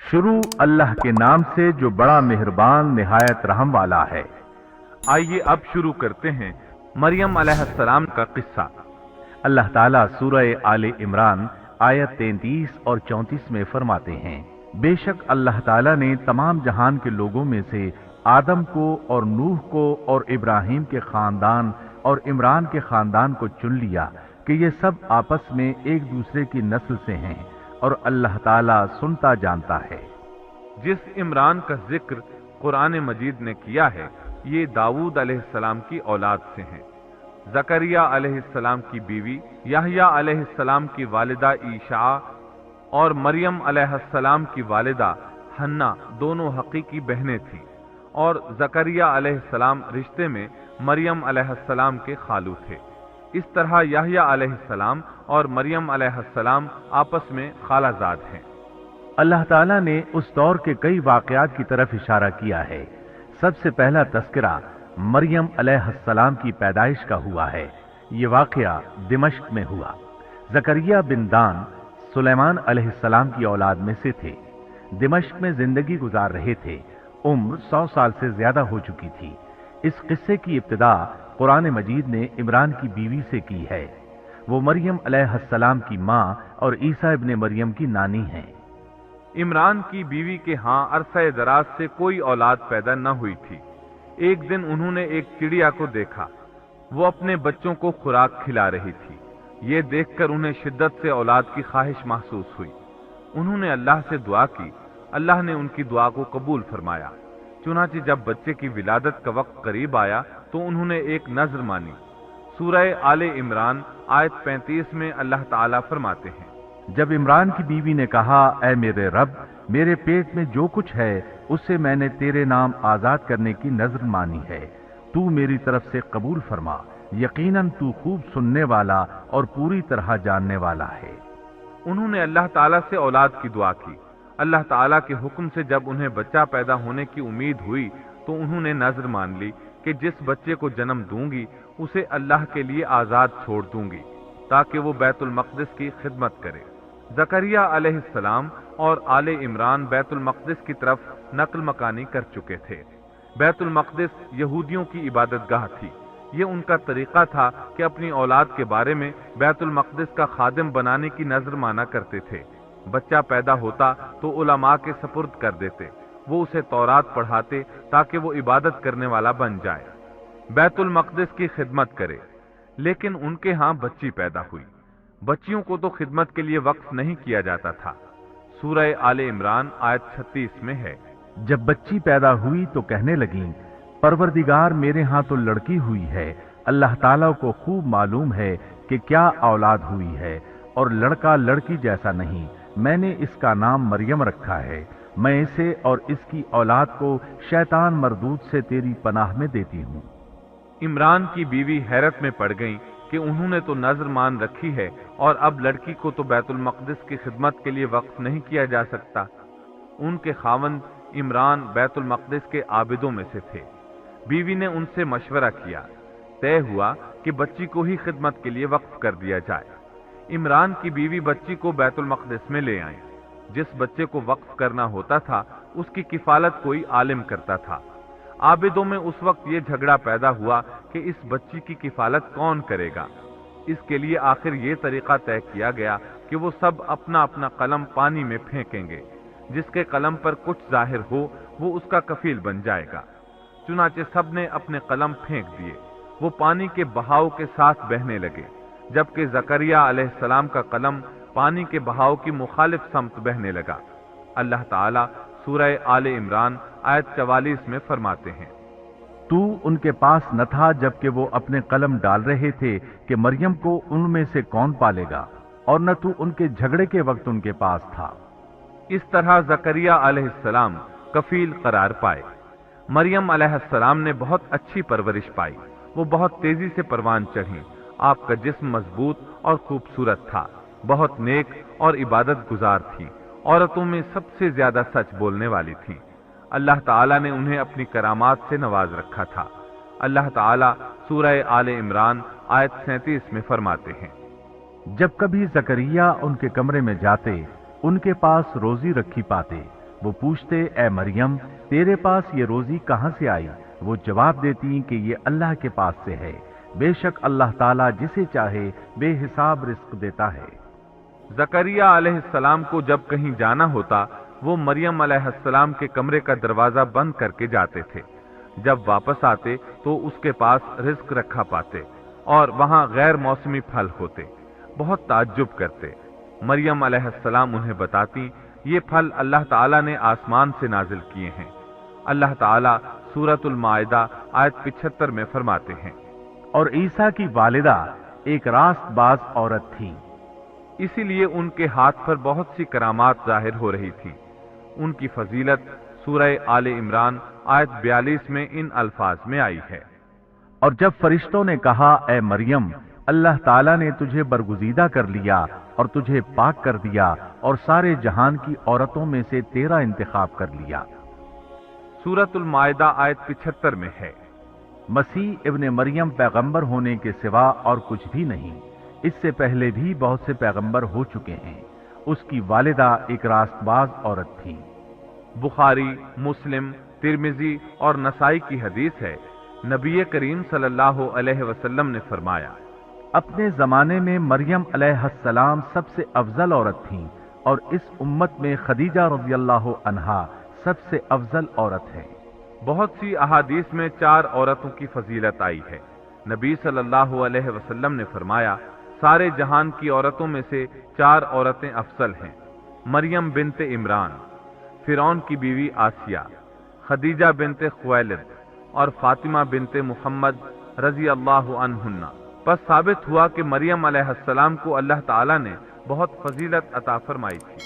शुरू अल्लाह के नाम से जो बड़ा मेहरबान निहायत रहम वाला है। आइए अब शुरू करते हैं मरियम अलैहिस्सलाम का किस्सा। अल्लाह ताला सूरह आले इमरान आयत 33 और 34 में फरमाते हैं, बेशक अल्लाह ताला ने तमाम जहान के लोगों में से आदम को और नूह को और इब्राहिम के खानदान और इमरान के खानदान को चुन लिया कि ये सब आपस में एक दूसरे की नस्ल से हैं और अल्लाह ताला सुनता जानता है। जिस इमरान का जिक्र कुरान मजीद ने किया है, ये दाऊद अलैहिस्सलाम की औलाद से हैं। जकरिया अलैहिस्सलाम की बीवी, याहया अलैहिस्सलाम की वालिदा ईशा और मरियम अलैहिस्सलाम की वालिदा हन्ना दोनों हकीकी बहनें थीं और जकरिया अलैहिस्सलाम रिश्ते में मरियम अलैहिस्सलाम के खालू थे। इस तरह याहया अलैहिस्सलाम और मरियम अलैहिस्सलाम आपस में खालाजाद हैं। अल्लाह ताला ने उस दौर के कई वाकयात की तरफ इशारा किया है। सबसे पहला तस्करा मरियम अलैहिस्सलाम की पैदाइश का हुआ है। ये वाकया दिमश्क में हुआ। जकरिया बिन दान सुलेमान अलैहिस्सलाम की औलाद में से थे। दिमश्क में जिंदगी गुजार रहे थे। उम्र 100 साल से ज्यादा हो चुकी थी। इस किस्से की इब्तिदा कुरान मजीद ने इमरान की बीवी से की है। वो मरियम अलैहिस्सलाम की माँ और ईसा इब्ने मरियम की नानी हैं। इमरान की बीवी के हां अरसा दराज से कोई औलाद पैदा न हुई थी। एक दिन उन्होंने एक चिड़िया को देखा। वो अपने बच्चों को खुराक खिला रही थी। ये देखकर उन्हें शिद्दत से औलाद की ख्वाहिश महसूस हुई। उन्होंने अल्लाह से दुआ की। अल्लाह ने उनकी दुआ को कबूल फरमाया। चुनांचे जब बच्चे की विलादत का वक्त करीब आया तो उन्होंने एक नजर मानी। सूरह आले इमरान आयत 35 में अल्लाह ताला फरमाते हैं, जब इमरान की बीवी ने कहा, ऐ मेरे रब, मेरे पेट में जो कुछ है उससे मैंने तेरे नाम आजाद करने की नजर मानी है। तू मेरी तरफ से कबूल फरमा। यकीनन तू खूब सुनने वाला और पूरी तरह जानने वाला है। उन्होंने अल्लाह ताला से औलाद की दुआ की। अल्लाह ताला के हुक्म से जब उन्हें बच्चा पैदा होने की उम्मीद हुई तो उन्होंने नजर मान ली कि जिस बच्चे को जन्म दूंगी उसे अल्लाह के लिए आजाद छोड़ दूंगी ताकि वो बैतुल मक़दिस की खिदमत करे। जकरिया अलैहिस्सलाम और आले इमरान बैतुल मक़दिस की तरफ नकल मकानी कर चुके थे। बैतुल मक़दिस यहूदियों की इबादतगाह थी। ये उनका तरीका था कि अपनी औलाद के बारे में बैतुल मक़दिस का खादिम बनाने की नजर माना करते थे। बच्चा पैदा होता तो उलमा के सपुर्द कर देते। वो उसे तौरात पढ़ाते ताकि वो इबादत करने वाला बन जाए, बैतुल मक़दिस की खिदमत करे। लेकिन उनके यहाँ बच्ची पैदा हुई। बच्चियों को तो खिदमत के लिए वक्फ नहीं किया जाता था। सूरह आले इमरान आयत 36 में है, जब बच्ची पैदा हुई तो कहने लगी, परवरदिगार मेरे यहाँ तो लड़की हुई है। अल्लाह ताला को खूब मालूम है कि क्या औलाद हुई है और लड़का लड़की जैसा नहीं। मैंने इसका नाम मरियम रखा है। मैं इसे और इसकी औलाद को शैतान मरदूद से तेरी पनाह में देती हूँ। इमरान की बीवी हैरत में पड़ गई कि उन्होंने तो नजर मान रखी है और अब लड़की को तो बैतुल मक़दिस की खिदमत के लिए वक्फ नहीं किया जा सकता। उनके खावंद इमरान बैतुल मक़दिस के आबिदों में से थे। बीवी ने उनसे मशवरा किया। तय हुआ कि बच्ची को ही खिदमत के लिए वक्फ कर दिया जाए। इमरान की बीवी बच्ची को बैतुल मक़दिस में ले आई। जिस बच्चे को वक्फ करना होता था उसकी किफालत कोई आलिम करता था। आबिदों में उस वक्त ये झगड़ा पैदा हुआ कि इस बच्ची की किफालत कौन करेगा। इसके लिए आखिर ये तरीका तय किया गया कि वो सब अपना अपना कलम पानी में फेंकेंगे। जिसके कलम पर कुछ जाहिर हो वो उसका कफील बन जाएगा। चुनाचे सब ने अपने कलम फेंक दिए। वो पानी के बहाव के साथ बहने लगे, जबकि जकरिया अलैहिस्सलाम का कलम पानी के बहाव की मुखालिफ समत बहने लगा। अल्लाह ताला सूरह आले इमरान आयत 44 में फरमाते हैं, तू उनके पास न था जबकि वो अपने कलम डाल रहे थे कि मरियम को उनमें से कौन पालेगा, और न तू उनके झगड़े के वक्त उनके पास था। इस तरह जकरिया अलैहिस्सलाम कफील करार पाए। मरियम अलैहिस्सलाम ने बहुत अच्छी परवरिश पाई। वो बहुत तेजी से परवान चढ़ी। आपका जिस्म मजबूत और खूबसूरत था। बहुत नेक और इबादत गुजार थी। औरतों में सबसे ज्यादा सच बोलने वाली थी। अल्लाह ताला ने उन्हें अपनी करामात से नवाज रखा था। अल्लाह ताला सूरह आले इमरान आयत 37 में फरमाते हैं, जब कभी जकरिया उनके कमरे में जाते उनके पास रोजी रखी पाते وہ پوچھتے اے مریم تیرے پاس یہ روزی کہاں سے آئی؟ وہ جواب دیتی کہ یہ اللہ کے پاس سے ہے، بے شک اللہ تعالیٰ جسے چاہے بے حساب رزق دیتا ہے۔ زکریہ علیہ السلام کو جب کہیں جانا ہوتا وہ مریم علیہ السلام کے کمرے کا دروازہ بند کر کے جاتے تھے۔ جب واپس آتے تو اس کے پاس رزق رکھا پاتے اور وہاں غیر موسمی پھل ہوتے۔ بہت تعجب کرتے۔ مریم علیہ السلام انہیں بتاتی یہ پھل اللہ تعالیٰ نے آسمان سے نازل کیے ہیں۔ اللہ تعالیٰ سورۃ المائدہ آیت 75 میں فرماتے ہیں، اور عیسیٰ کی والدہ ایک راست باز عورت تھی، اسی لیے ان کے ہاتھ پر بہت سی کرامات ظاہر ہو رہی تھی۔ ان کی فضیلت سورہ آل عمران آیت 42 میں ان الفاظ میں آئی ہے، اور جب فرشتوں نے کہا اے مریم اللہ تعالیٰ نے تجھے برگزیدہ کر لیا اور تجھے پاک کر دیا اور سارے جہان کی عورتوں میں سے تیرا انتخاب کر لیا۔ سورۃ المائدہ آیت 75 میں ہے، مسیح ابن مریم پیغمبر ہونے کے سوا اور کچھ بھی نہیں، اس سے پہلے بھی بہت سے پیغمبر ہو چکے ہیں۔ اس کی والدہ ایک راست باز عورت تھی۔ بخاری، مسلم، ترمذی اور نسائی کی حدیث ہے، نبی کریم صلی اللہ علیہ وسلم نے فرمایا، اپنے زمانے میں مریم علیہ السلام سب سے افضل عورت تھیں اور اس امت میں خدیجہ رضی اللہ عنہا سب سے افضل عورت ہے۔ بہت سی احادیث میں 4 عورتوں کی فضیلت آئی ہے۔ نبی صلی اللہ علیہ وسلم نے فرمایا سارے جہان کی عورتوں میں سے 4 عورتیں افضل ہیں، مریم بنت عمران، فرعون کی بیوی آسیہ، خدیجہ بنت خویلد اور فاطمہ بنت محمد رضی اللہ عنہن۔ پس ثابت ہوا کہ مریم علیہ السلام کو اللہ تعالیٰ نے بہت فضیلت عطا فرمائی تھی۔